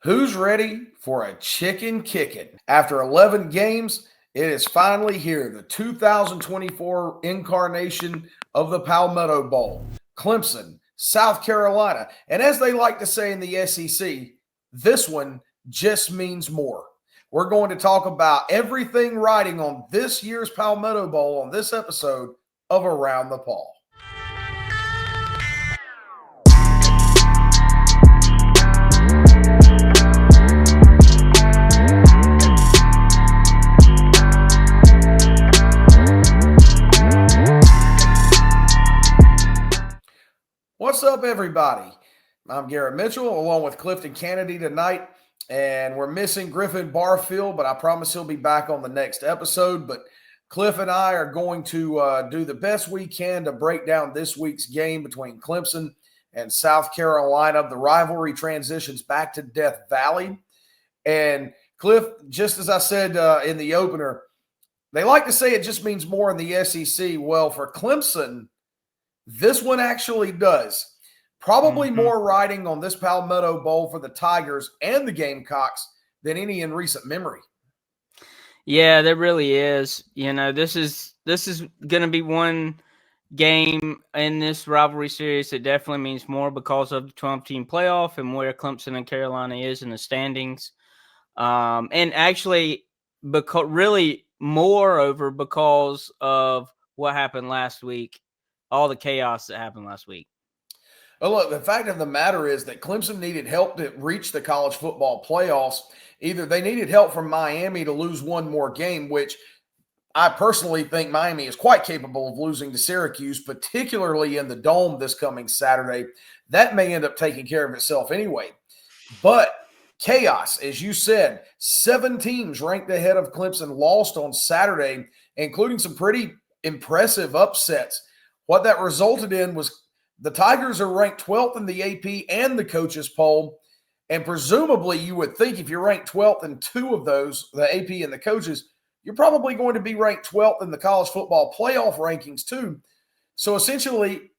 Who's ready for a chicken kicking? After 11 games, it is finally here, the 2024 incarnation of the Palmetto Bowl. Clemson, South Carolina, and as they like to say in the SEC, this one just means more. We're going to talk about everything riding on this year's Palmetto Bowl on this episode of Around the Paw. What's up, everybody? I'm Garrett Mitchell, along with Clifton Kennedy tonight, and we're missing Griffin Barfield, but I promise he'll be back on the next episode. But Cliff and I are going to do the best we can to break down this week's game between Clemson and South Carolina. The rivalry transitions back to Death Valley. And Cliff, just as I said in the opener, they like to say it just means more in the SEC. Well, for Clemson, this one actually does. Probably more riding on this Palmetto Bowl for the Tigers and the Gamecocks than any in recent memory. Yeah, there really is. You know, this is going to be one game in this rivalry series that definitely means more because of the 12-team playoff and where Clemson and Carolina is in the standings. And actually, really moreover because of what happened last week. All the chaos that happened last week. Well, look, the fact of the matter is that Clemson needed help to reach the college football playoffs. Either they needed help from Miami to lose one more game, which I personally think Miami is quite capable of losing to Syracuse, particularly in the Dome this coming Saturday. That may end up taking care of itself anyway. But chaos, as you said, 7 teams ranked ahead of Clemson lost on Saturday, including some pretty impressive upsets. What that resulted in was the Tigers are ranked 12th in the AP and the coaches poll. And presumably you would think if you're ranked 12th in 2 of those, the AP and the coaches, you're probably going to be ranked 12th in the college football playoff rankings too. So essentially,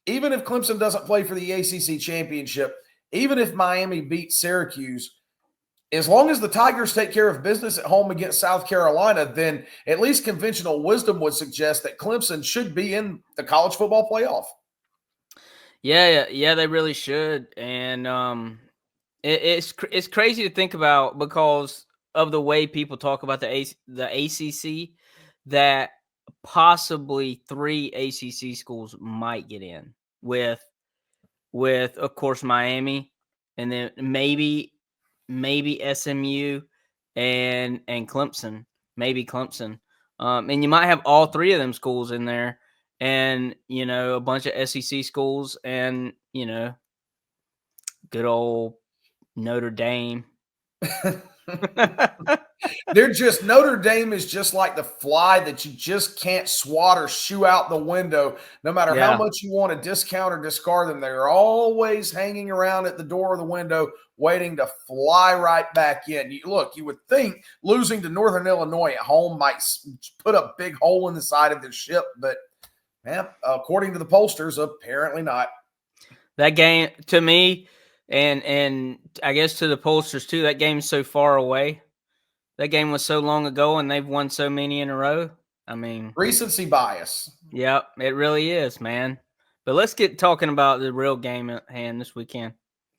even if Clemson doesn't play for the ACC championship, even if Miami beats Syracuse, as long as the Tigers take care of business at home against South Carolina, then at least conventional wisdom would suggest that Clemson should be in the college football playoff. Yeah, they really should. And it's crazy to think about because of the way people talk about the ACC, that possibly 3 ACC schools might get in with of course Miami, and then maybe SMU and Clemson, maybe Clemson. And you might have all 3 of them schools in there, and, you know, a bunch of SEC schools and, you know, good old Notre Dame. Notre Dame is just like the fly that you just can't swat or shoo out the window. No matter how much you want to discount or discard them, they're always hanging around at the door of the window waiting to fly right back in. You would think losing to Northern Illinois at home might put a big hole in the side of the ship, but according to the pollsters, apparently not. That game, to me, and I guess to the pollsters too, that game's so far away. That game was so long ago, and they've won so many in a row. I mean, recency bias. Yep, it really is, man. But let's get talking about the real game at hand this weekend.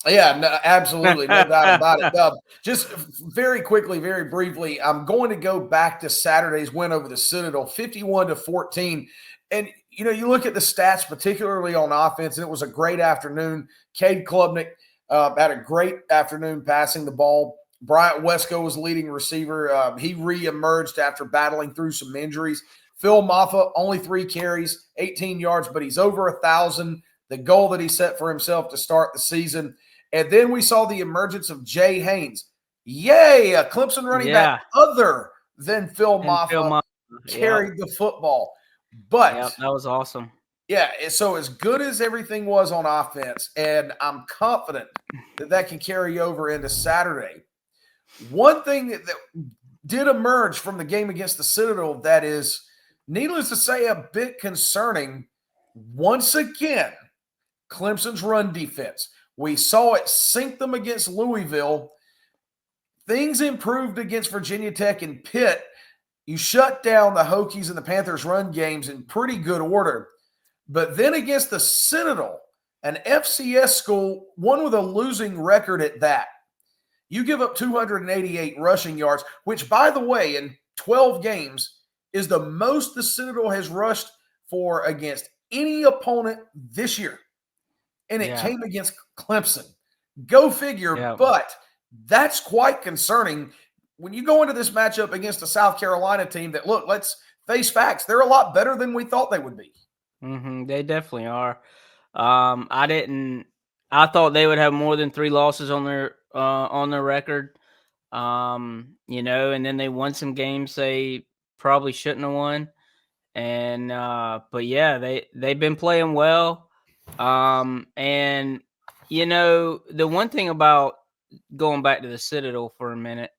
Yeah, no, absolutely. No doubt about it. Just very quickly, very briefly, I'm going to go back to Saturday's win over the Citadel, 51-14. And, you know, you look at the stats, particularly on offense, and it was a great afternoon. Cade Klubnik had a great afternoon passing the ball. Bryant Wesco was leading receiver. He reemerged after battling through some injuries. Phil Maffa, only 3 carries, 18 yards, but he's over 1,000, the goal that he set for himself to start the season. And then we saw the emergence of Jay Haynes. Yay, a Clemson running back other than Phil Maffa carried the football. But that was awesome. Yeah, so as good as everything was on offense, and I'm confident that can carry over into Saturday, one thing that did emerge from the game against the Citadel that is, needless to say, a bit concerning. Once again, Clemson's run defense. We saw it sink them against Louisville, things improved against Virginia Tech and Pitt. You shut down the Hokies and the Panthers run games in pretty good order. But then against the Citadel, an FCS school, one with a losing record at that, you give up 288 rushing yards, which, by the way, in 12 games is the most the Citadel has rushed for against any opponent this year. And it came against Clemson. Go figure. Yeah. But that's quite concerning when you go into this matchup against a South Carolina team that, look, let's face facts, they're a lot better than we thought they would be. They definitely are. I thought they would have more than 3 losses on their record. And then they won some games they probably shouldn't have won. And but yeah, they've been playing well. And the one thing about going back to the Citadel for a minute,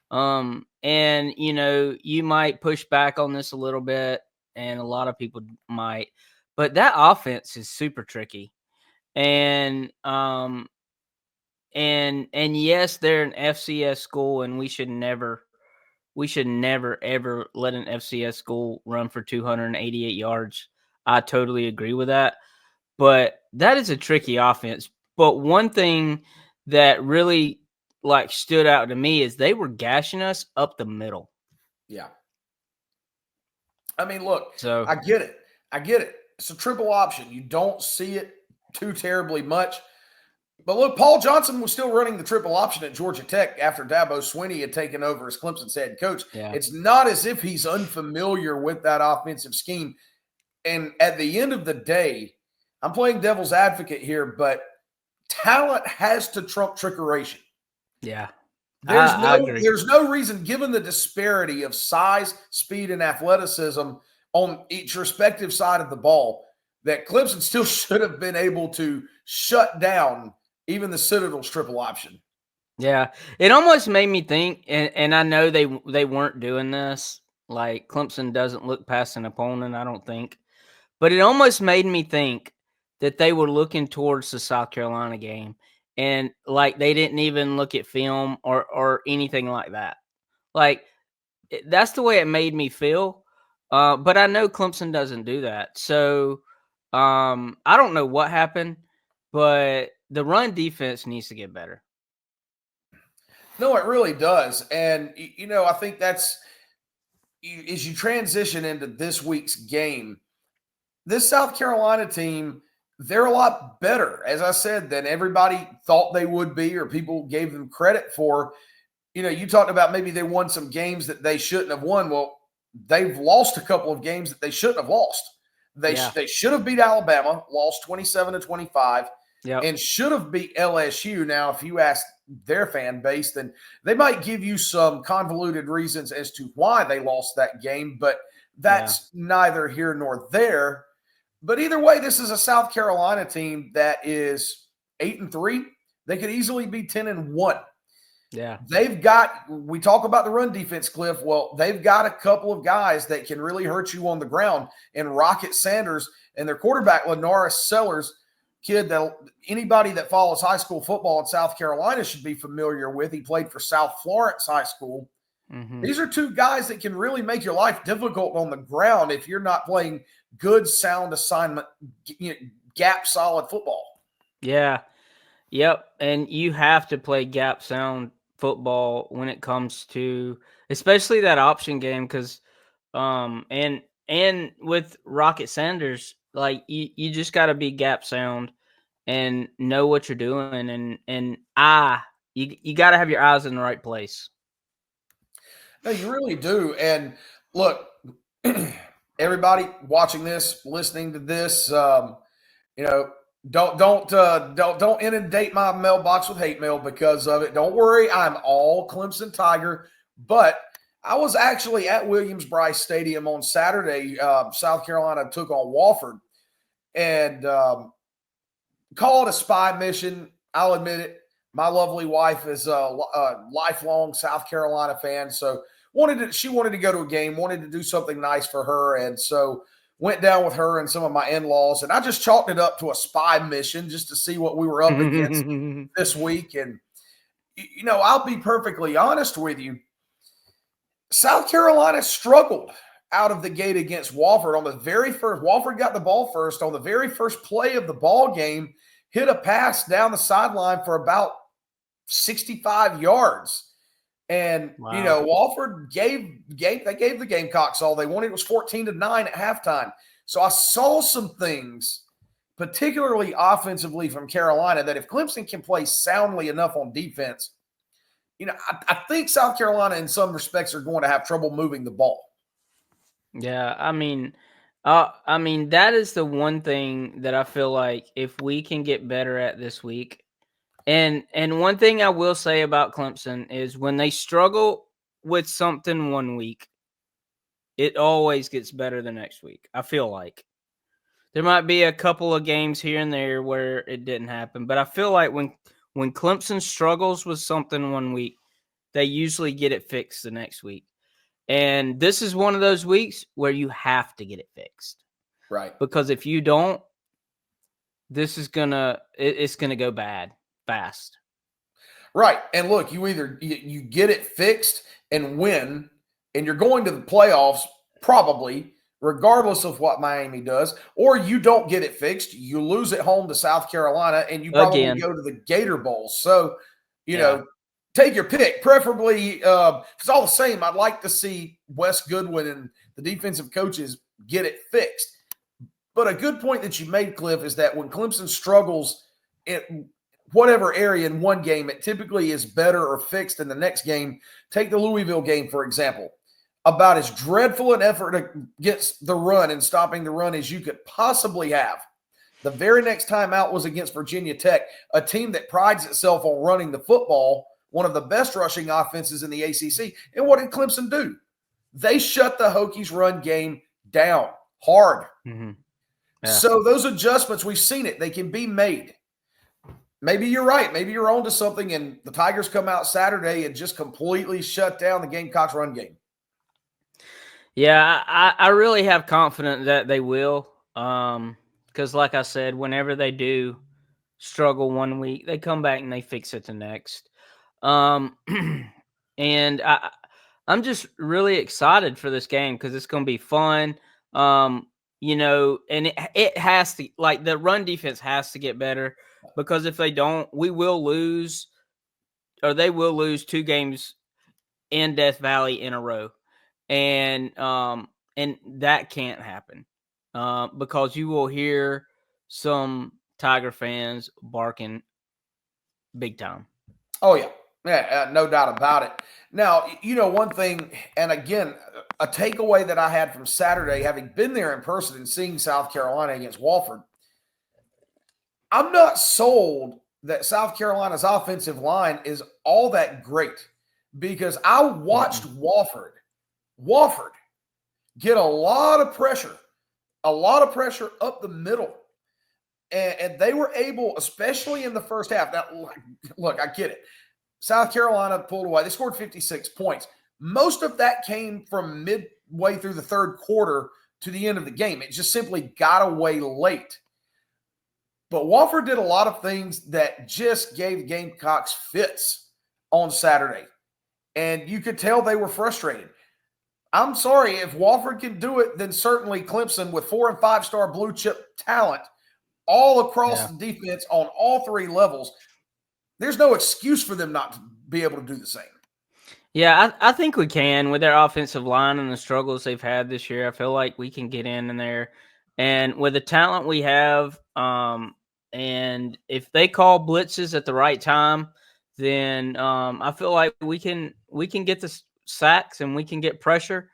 and you might push back on this a little bit, and a lot of people might, but that offense is super tricky. And yes, they're an FCS school, and we should never ever let an FCS school run for 288 yards. I totally agree with that. But that is a tricky offense. But one thing that really stood out to me is they were gashing us up the middle. Yeah. I mean, look, So I get it. It's a triple option. You don't see it too terribly much. But look, Paul Johnson was still running the triple option at Georgia Tech after Dabo Swinney had taken over as Clemson's head coach. Yeah. It's not as if he's unfamiliar with that offensive scheme. And at the end of the day, I'm playing devil's advocate here, but talent has to trump trickeration. Yeah. There's no reason, given the disparity of size, speed, and athleticism on each respective side of the ball, that Clemson still should have been able to shut down even the Citadel's triple option. Yeah. It almost made me think, and I know they weren't doing this. Like, Clemson doesn't look past an opponent, I don't think. But it almost made me think that they were looking towards the South Carolina game, and they didn't even look at film or anything like that. That's the way it made me feel. But I know Clemson doesn't do that. So I don't know what happened, but the run defense needs to get better. No, it really does. And, I think that's, as you transition into this week's game, this South Carolina team, they're a lot better, as I said, than everybody thought they would be or people gave them credit for. You talked about maybe they won some games that they shouldn't have won. Well, they've lost a couple of games that they shouldn't have lost. They should have beat Alabama, lost 27-25, and should have beat LSU. Now, if you ask their fan base, then they might give you some convoluted reasons as to why they lost that game, but that's neither here nor there. But either way, this is a South Carolina team that is 8-3. They could easily be 10-1. Yeah. We talk about the run defense, Cliff. Well, they've got a couple of guys that can really hurt you on the ground, and Rocket Sanders and their quarterback, Lanaris Sellers, kid that anybody that follows high school football in South Carolina should be familiar with. He played for South Florence High School. Mm-hmm. These are two guys that can really make your life difficult on the ground if you're not playing good, sound assignment, gap solid football. Yeah. Yep. And you have to play gap sound football when it comes to especially that option game, because and with Rocket Sanders, you just got to be gap sound and know what you're doing, and you got to have your eyes in the right place. No, you really do. And look, everybody watching this, listening to this, don't inundate my mailbox with hate mail because of it. Don't worry, I'm all Clemson Tiger. But I was actually at Williams-Brice Stadium on Saturday. South Carolina took on Wofford, and call it a spy mission. I'll admit it. My lovely wife is a lifelong South Carolina fan, so she wanted to go to a game, wanted to do something nice for her, and so went down with her and some of my in-laws, and I just chalked it up to a spy mission just to see what we were up against this week. And, I'll be perfectly honest with you. South Carolina struggled out of the gate against Wofford on the very first. Wofford got the ball first on the very first play of the ball game, hit a pass down the sideline for about 65 yards. And, Wow. Wofford gave the Gamecocks all they wanted. It was 14-9 at halftime. So I saw some things, particularly offensively from Carolina, that if Clemson can play soundly enough on defense, I think South Carolina in some respects are going to have trouble moving the ball. Yeah, that is the one thing that I feel like if we can get better at this week. And one thing I will say about Clemson is when they struggle with something one week, it always gets better the next week. I feel like there might be a couple of games here and there where it didn't happen, but I feel like when Clemson struggles with something one week, they usually get it fixed the next week. And this is one of those weeks where you have to get it fixed. Right. Because if you don't, it's gonna go bad fast. Right. And look, you either you get it fixed and win, and you're going to the playoffs probably, regardless of what Miami does, or you don't get it fixed, you lose at home to South Carolina, and you probably Again. go to the Gator Bowl. So, take your pick. Preferably, it's all the same. I'd like to see Wes Goodwin and the defensive coaches get it fixed. But a good point that you made, Cliff, is that when Clemson struggles in whatever area in one game, it typically is better or fixed in the next game. Take the Louisville game, for example. About as dreadful an effort against the run and stopping the run as you could possibly have. The very next time out was against Virginia Tech, a team that prides itself on running the football, one of the best rushing offenses in the ACC. And what did Clemson do? They shut the Hokies' run game down hard. Mm-hmm. Yeah. So those adjustments, we've seen it. They can be made. Maybe you're right. Maybe you're on to something, and the Tigers come out Saturday and just completely shut down the Gamecocks' run game. Yeah, I really have confidence that they will. Because like I said, whenever they do struggle one week, they come back and they fix it the next. And I'm just really excited for this game because it's going to be fun. And it has to, like, the run defense has to get better, because if they don't, we will lose, or they will lose 2 games in Death Valley in a row. And that can't happen, because you will hear some Tiger fans barking big time. Oh, yeah. Yeah, no doubt about it. Now, one thing, and again, a takeaway that I had from Saturday, having been there in person and seeing South Carolina against Wofford, I'm not sold that South Carolina's offensive line is all that great, because I watched Wofford get a lot of pressure up the middle. And they were able, especially in the first half. Now, look, I get it. South Carolina pulled away. They scored 56 points. Most of that came from midway through the third quarter to the end of the game. It just simply got away late. But Wofford did a lot of things that just gave Gamecocks fits on Saturday. And you could tell they were frustrated. I'm sorry, if Wofford can do it, then certainly Clemson, with 4- and 5-star blue chip talent all across the defense on all 3 levels, there's no excuse for them not to be able to do the same. Yeah, I think we can with their offensive line and the struggles they've had this year. I feel like we can get in there, and with the talent we have, and if they call blitzes at the right time, then I feel like we can get the sacks and we can get pressure.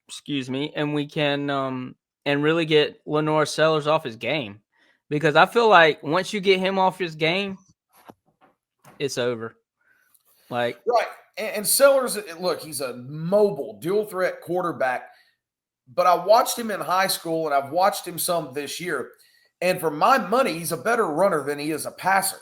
Excuse me, and we can and really get Lenore Sellers off his game, because I feel like once you get him off his game, it's over. Like, right. And Sellers, look, he's a mobile, dual threat quarterback, but I watched him in high school and I've watched him some this year. And for my money, he's a better runner than he is a passer.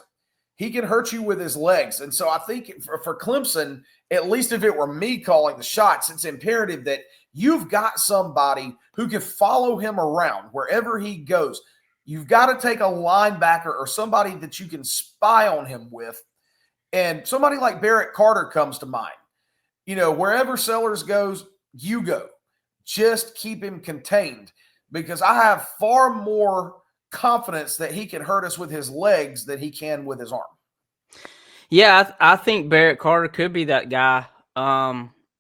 He can hurt you with his legs. And so I think for Clemson, at least if it were me calling the shots, it's imperative that you've got somebody who can follow him around wherever he goes. You've got to take a linebacker or somebody that you can spy on him with And somebody like Barrett Carter comes to mind. Wherever Sellers goes, you go. Just keep him contained, because I have far more confidence that he can hurt us with his legs than he can with his arm. Yeah, I think Barrett Carter could be that guy,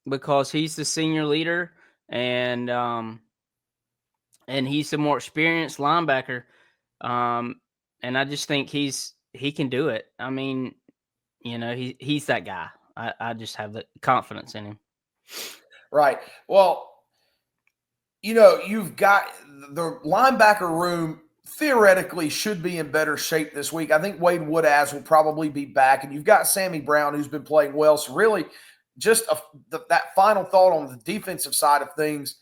because he's the senior leader, and he's the more experienced linebacker, and I just think he can do it. I mean, he's that guy. I just have the confidence in him. Right. Well, you've got the linebacker room theoretically should be in better shape this week. I think Wade Woodaz will probably be back, and you've got Sammy Brown, who's been playing well. So really, just that final thought on the defensive side of things,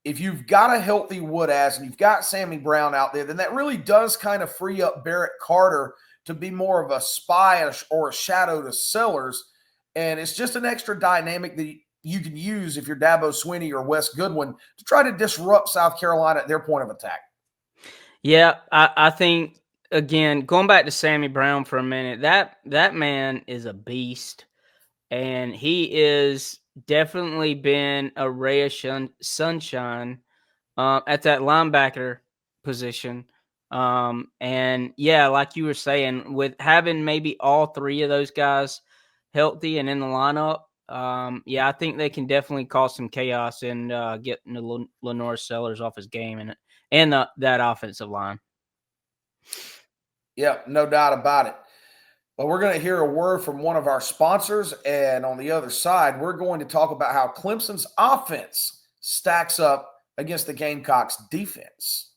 if you've got a healthy Woodaz and you've got Sammy Brown out there, then that really does kind of free up Barrett Carter to be more of a spy or a shadow to Sellers. And it's just an extra dynamic that you can use if you're Dabo Swinney or Wes Goodwin to try to disrupt South Carolina at their point of attack. Yeah, I think, again, going back to Sammy Brown for a minute, that man is a beast, and he is definitely been a ray of sunshine at that linebacker position. And yeah, like you were saying, with having maybe all three of those guys healthy and in the lineup, yeah, I think they can definitely cause some chaos and get Lenore Sellers off his game and that offensive line. Yeah, no doubt about it. But we're going to hear a word from one of our sponsors. And on the other side, we're going to talk about how Clemson's offense stacks up against the Gamecocks' defense.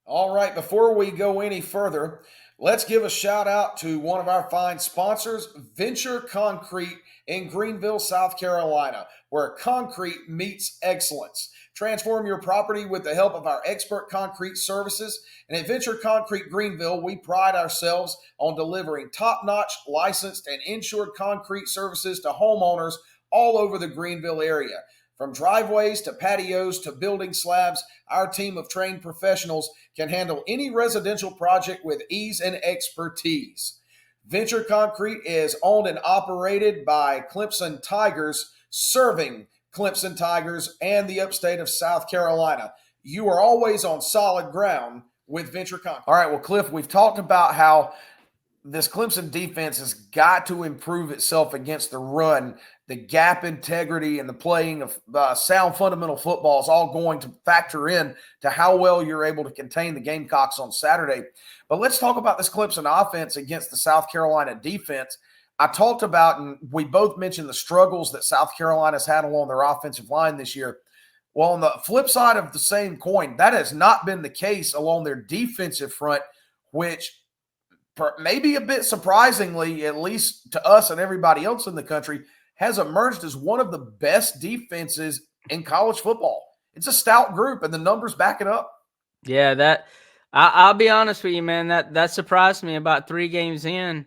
All right, before we go any further, let's give a shout out to one of our fine sponsors, Venture Concrete in Greenville, South Carolina, where concrete meets excellence. Transform your property with the help of our expert concrete services. And at Venture Concrete Greenville, we pride ourselves on delivering top-notch, licensed, and insured concrete services to homeowners all over the Greenville area. From driveways to patios to building slabs, our team of trained professionals can handle any residential project with ease and expertise. Venture Concrete is owned and operated by Clemson Tigers, serving Clemson Tigers and the upstate of South Carolina. You are always on solid ground with Venture Concrete. All right, well, Cliff, we've talked about how this Clemson defense has got to improve itself against the run. The gap integrity and the playing of sound fundamental football is all going to factor in to how well you're able to contain the Gamecocks on Saturday. But let's talk about this Clemson offense against the South Carolina defense. I talked about, and we both mentioned the struggles that South Carolina's had along their offensive line this year. Well, on the flip side of the same coin, that has not been the case along their defensive front, which maybe a bit surprisingly, at least to us and everybody else in the country, has emerged as one of the best defenses in college football. It's a stout group, and the numbers back it up. Yeah, I'll be honest with you, man. That surprised me about 3 games in,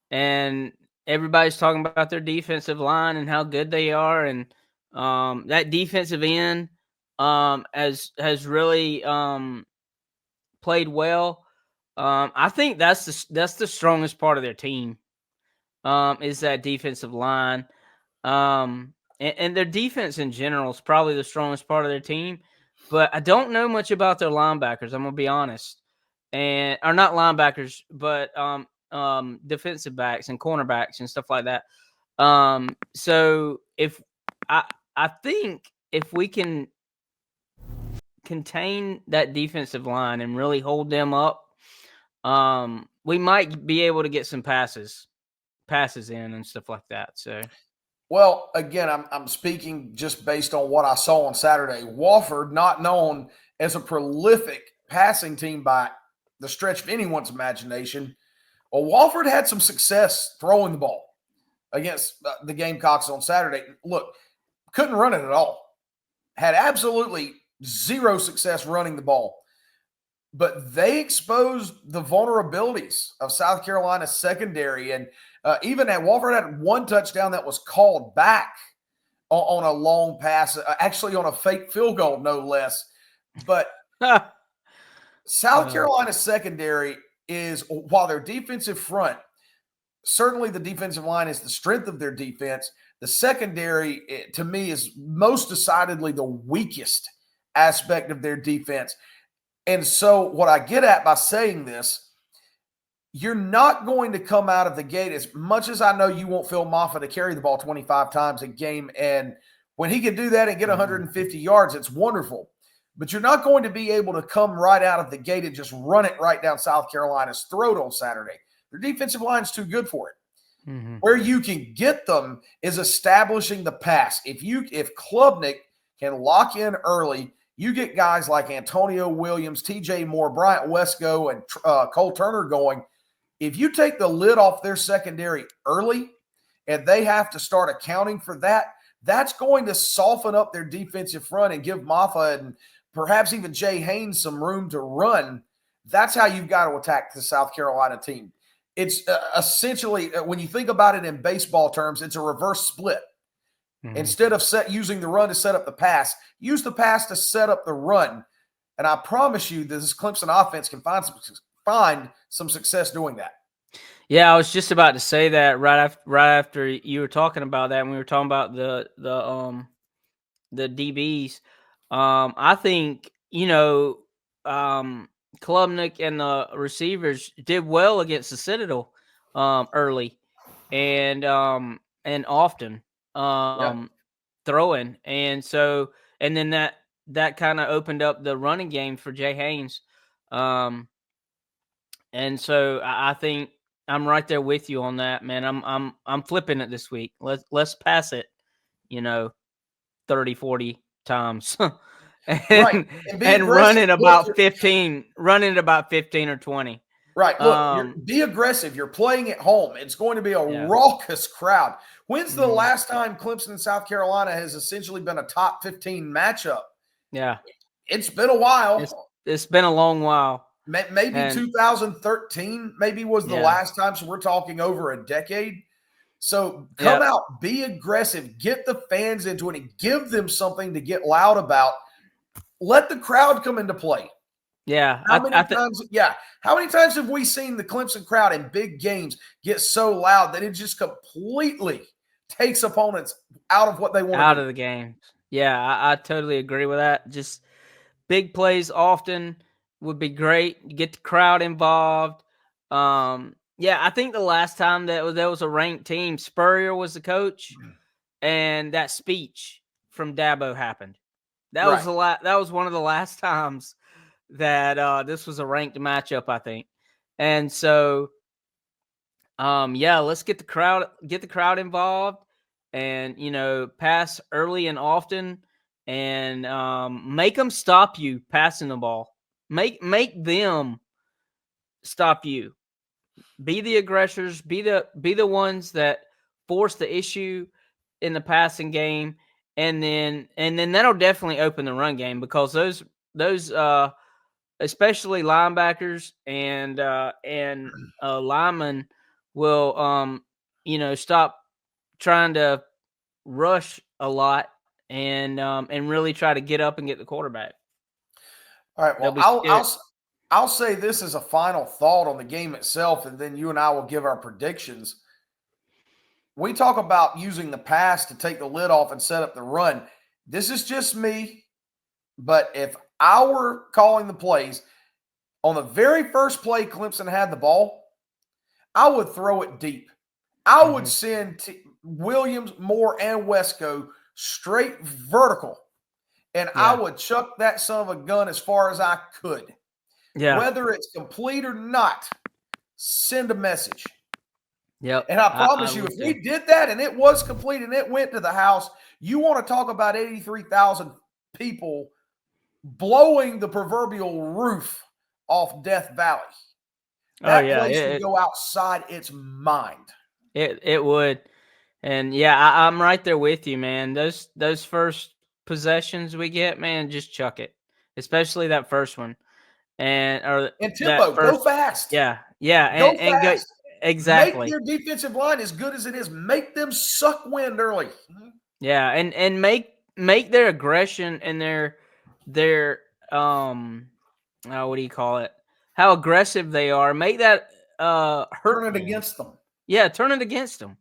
and everybody's talking about their defensive line and how good they are, and that defensive end has really played well. I think that's the strongest part of their team, is that defensive line. And their defense in general is probably the strongest part of their team. But I don't know much about their linebackers, I'm gonna be honest. Or not linebackers, but defensive backs and cornerbacks and stuff like that. So if I think if we can contain that defensive line and really hold them up, we might be able to get some passes in and stuff like that. So, well, again, I'm speaking just based on what I saw on Saturday. Wofford, not known as a prolific passing team by the stretch of anyone's imagination. Well, Wofford had some success throwing the ball against the Gamecocks on Saturday. Look, couldn't run it at all. Had absolutely zero success running the ball. But they exposed the vulnerabilities of South Carolina's secondary. And even at Wofford had one touchdown that was called back on a long pass, actually on a fake field goal, no less. But South Carolina's secondary is, while their defensive front certainly the defensive line is the strength of their defense. The secondary, to me, is most decidedly the weakest aspect of their defense. And so what I get at by saying this, you're not going to come out of the gate, as much as I know you want Phil Maffa to carry the ball 25 times a game. And when he can do that and get 150 yards, it's wonderful. But you're not going to be able to come right out of the gate and just run it right down South Carolina's throat on Saturday. Their defensive line's too good for it. Where you can get them is establishing the pass. If Klubnik can lock in early, you get guys like Antonio Williams, TJ Moore, Bryant Wesco, and Cole Turner going. If you take the lid off their secondary early and they have to start accounting for that, that's going to soften up their defensive front and give Maffa and perhaps even Jay Haynes some room to run. That's how you've got to attack the South Carolina team. It's essentially, when you think about it in baseball terms, it's a reverse split. Instead of using the run to set up the pass, use the pass to set up the run. And I promise you this Clemson offense can find some success doing that. Yeah, I was just about to say that right after you were talking about that, and we were talking about the DBs. I think, Klubnik and the receivers did well against the Citadel early and often throwing. And so, and then that kind of opened up the running game for Jay Haynes. And so I think I'm right there with you on that, man. I'm flipping it this week. Let's pass it, 30, 40 times. and running about 15 or 20. Right. Look, be aggressive. You're playing at home. It's going to be a raucous crowd. When's the last time Clemson and South Carolina has essentially been a top 15 matchup? Yeah. It's been a while. It's been a long while. Maybe 2013 maybe was the last time. So we're talking over a decade. So come out, be aggressive, get the fans into it, and give them something to get loud about. Let the crowd come into play. Yeah. How many times have we seen the Clemson crowd in big games get so loud that it just completely takes opponents out of what they want out of the game? Yeah, I totally agree with that. Just big plays often would be great. Get the crowd involved. I think the last time that there was a ranked team, Spurrier was the coach, and that speech from Dabo happened. That was one of the last times that this was a ranked matchup, I think. And so, let's get the crowd involved, and pass early and often, and make them stop you passing the ball. Make them stop you. Be the aggressors. Be the ones that force the issue in the passing game, and then that'll definitely open the run game, because those especially linebackers and linemen will stop trying to rush a lot and really try to get up and get the quarterback. All right. Well, I'll say this as a final thought on the game itself, and then you and I will give our predictions. We talk about using the pass to take the lid off and set up the run. This is just me, but if I were calling the plays, on the very first play Clemson had the ball, I would throw it deep. I would send Williams, Moore, and Wesco straight vertical, and I would chuck that son of a gun as far as I could. Yeah. Whether it's complete or not, send a message. Yep. And I promise you, if we did that and it was complete and it went to the house, you want to talk about 83,000 people blowing the proverbial roof off Death Valley. That place would go outside its mind. It would. And I'm right there with you, man. Those first possessions we get, man, just chuck it. Especially that first one. And tempo, go fast. Yeah. Go fast. Exactly. Make your defensive line as good as it is. Make them suck wind early. Yeah, and make their aggression and their what do you call it? How aggressive they are. Make that turn it against them. Yeah, turn it against them.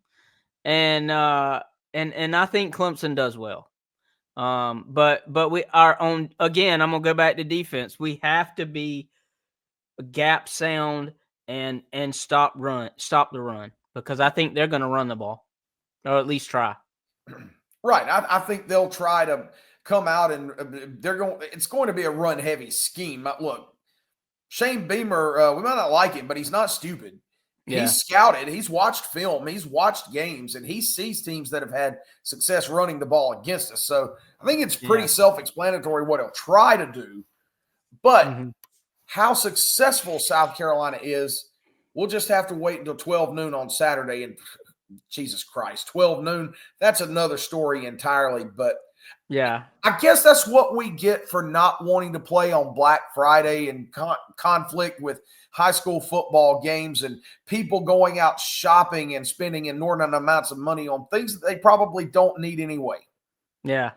And I think Clemson does well. But we are on again. I'm gonna go back to defense. We have to be gap sound and stop the run, because I think they're gonna run the ball, or at least try. Right. I think they'll try to come out and it's going to be a run heavy scheme. Look, Shane Beamer, we might not like him, but he's not stupid. Yeah. He's scouted, he's watched film, he's watched games, and he sees teams that have had success running the ball against us. So I think it's pretty self-explanatory what he'll try to do. But how successful South Carolina is, we'll just have to wait until 12 noon on Saturday. And Jesus Christ, 12 noon, that's another story entirely. But yeah, I guess that's what we get for not wanting to play on Black Friday and conflict with high school football games and people going out shopping and spending inordinate amounts of money on things that they probably don't need anyway. Yeah.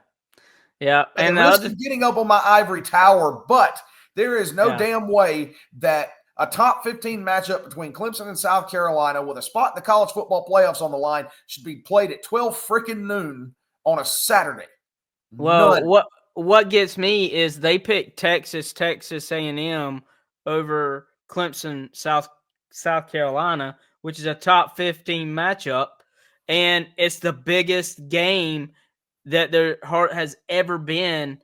Yeah. And the risk of getting up on my ivory tower, but there is no damn way that a top 15 matchup between Clemson and South Carolina with a spot in the college football playoffs on the line should be played at 12 freaking noon on a Saturday. Well, what gets me is they picked Texas A&M over Clemson, South Carolina, which is a top 15 matchup, and it's the biggest game that there has ever been,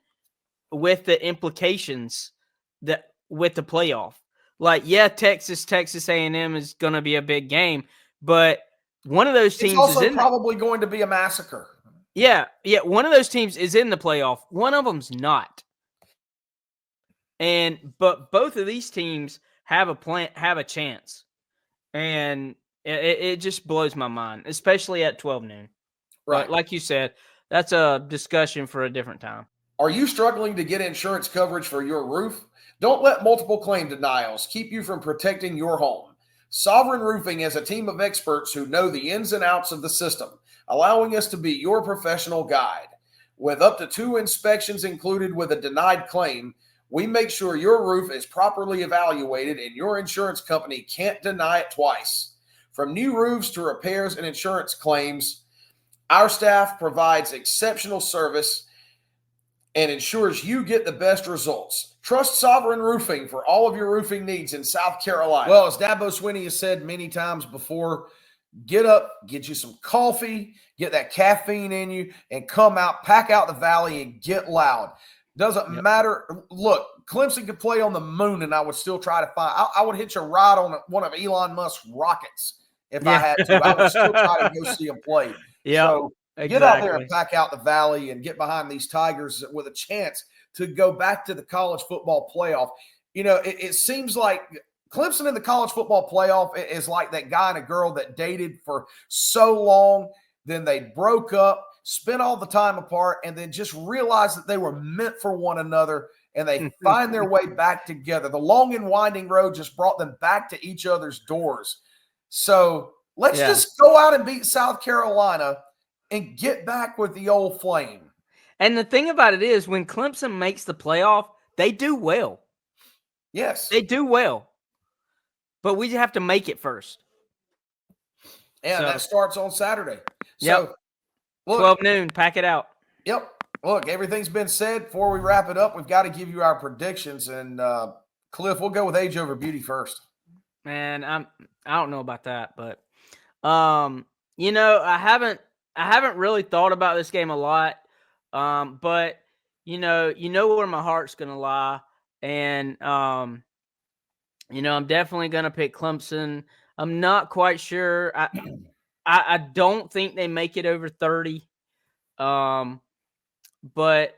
with the implications that with the playoff. Like, yeah, Texas A&M is going to be a big game, but one of those teams is also is probably going to be a massacre. Yeah, one of those teams is in the playoff. One of them's not. But both of these teams have a chance. And it just blows my mind, especially at 12 noon. Right. But like you said, that's a discussion for a different time. Are you struggling to get insurance coverage for your roof? Don't let multiple claim denials keep you from protecting your home. Sovereign Roofing has a team of experts who know the ins and outs of the system, allowing us to be your professional guide. With up to 2 inspections included with a denied claim, we make sure your roof is properly evaluated and your insurance company can't deny it twice. From new roofs to repairs and insurance claims, our staff provides exceptional service and ensures you get the best results. Trust Sovereign Roofing for all of your roofing needs in South Carolina. Well, as Dabo Swinney has said many times before, get up, get you some coffee, get that caffeine in you, and come out, pack out the valley, and get loud. Doesn't matter. Look, Clemson could play on the moon, and I would still try to find – I would hitch a ride on one of Elon Musk's rockets if I had to. I would still try to go see him play. Yeah. So get out there and pack out the valley and get behind these Tigers with a chance to go back to the college football playoff. You know, it seems like Clemson in the college football playoff is like that guy and a girl that dated for so long, then they broke up, spent all the time apart, and then just realized that they were meant for one another, and they find their way back together. The long and winding road just brought them back to each other's doors. So let's just go out and beat South Carolina and get back with the old flame. And the thing about it is, when Clemson makes the playoff, they do well. Yes. They do well. But we have to make it first. And that starts on Saturday. So, look, 12 noon, pack it out. Yep. Look, everything's been said. Before we wrap it up, we've got to give you our predictions. And, Cliff, we'll go with age over beauty first. Man, I don't know about that. But, you know, I haven't really thought about this game a lot. But you know where my heart's gonna lie, and you know, I'm definitely gonna pick Clemson. I'm not quite sure. I don't think they make it over 30. But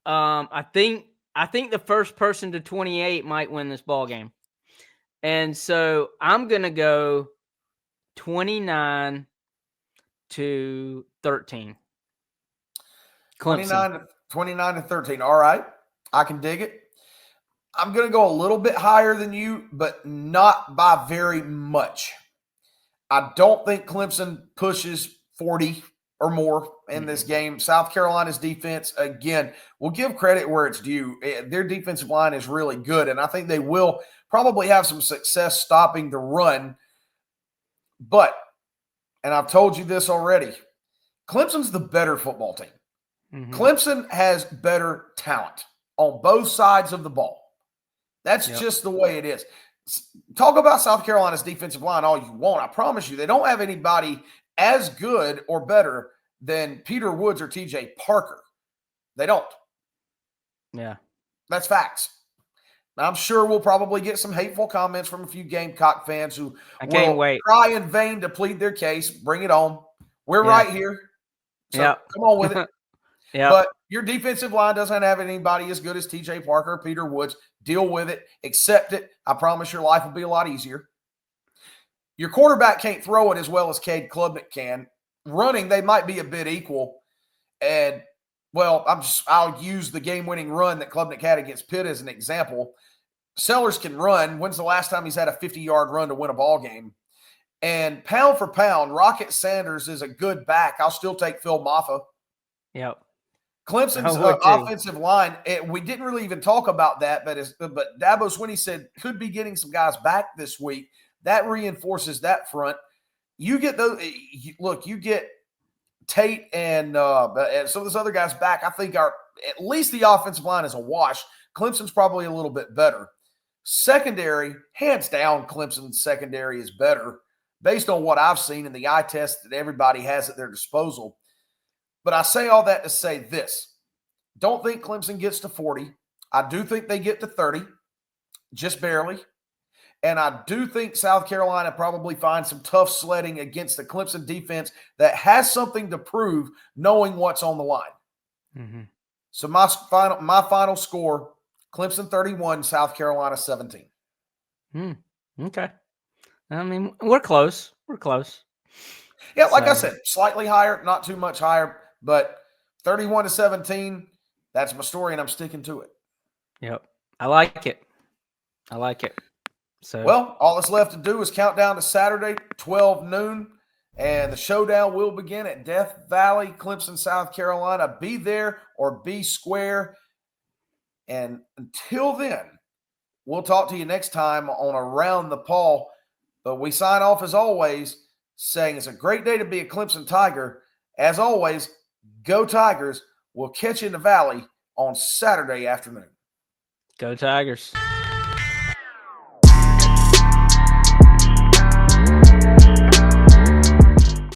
I think the first person to 28 might win this ball game, and so I'm gonna go 29-13. Clemson. 29-13. All right. I can dig it. I'm going to go a little bit higher than you, but not by very much. I don't think Clemson pushes 40 or more in this game. South Carolina's defense, again, we'll give credit where it's due. Their defensive line is really good, and I think they will probably have some success stopping the run. But and I've told you this already, Clemson's the better football team. Mm-hmm. Clemson has better talent on both sides of the ball. That's just the way it is. Talk about South Carolina's defensive line all you want. I promise you, they don't have anybody as good or better than Peter Woods or TJ Parker. They don't. Yeah. That's facts. I'm sure we'll probably get some hateful comments from a few Gamecock fans who will try in vain to plead their case. Bring it on. We're right here. So come on with it. But your defensive line doesn't have anybody as good as TJ Parker or Peter Woods. Deal with it. Accept it. I promise your life will be a lot easier. Your quarterback can't throw it as well as Cade Klubnik can. Running, they might be a bit equal. And, well, I'll use the game-winning run that Klubnik had against Pitt as an example. Sellers can run. When's the last time he's had a 50-yard run to win a ball game? And pound for pound, Rocket Sanders is a good back. I'll still take Phil Maffa. Yep. Clemson's offensive line, we didn't really even talk about that, but Dabo Swinney said could be getting some guys back this week. That reinforces that front. You get those. Look, you get Tate and some of those other guys back. I think at least the offensive line is a wash. Clemson's probably a little bit better. Secondary, hands down, Clemson's secondary is better based on what I've seen in the eye test that everybody has at their disposal. But I say all that to say this. Don't think Clemson gets to 40. I do think they get to 30, just barely. And I do think South Carolina probably finds some tough sledding against the Clemson defense that has something to prove, knowing what's on the line. Mm-hmm. So my final score, Clemson 31, South Carolina 17. Okay. I mean, we're close. We're close. Yeah, like I said, slightly higher, not too much higher, but 31-17, that's my story, and I'm sticking to it. Yep. I like it. So, well, all that's left to do is count down to Saturday, 12 noon, and the showdown will begin at Death Valley, Clemson, South Carolina. Be there or be square. And until then, we'll talk to you next time on Around the Paw. But we sign off, as always, saying it's a great day to be a Clemson Tiger. As always, go Tigers. We'll catch you in the Valley on Saturday afternoon. Go Tigers.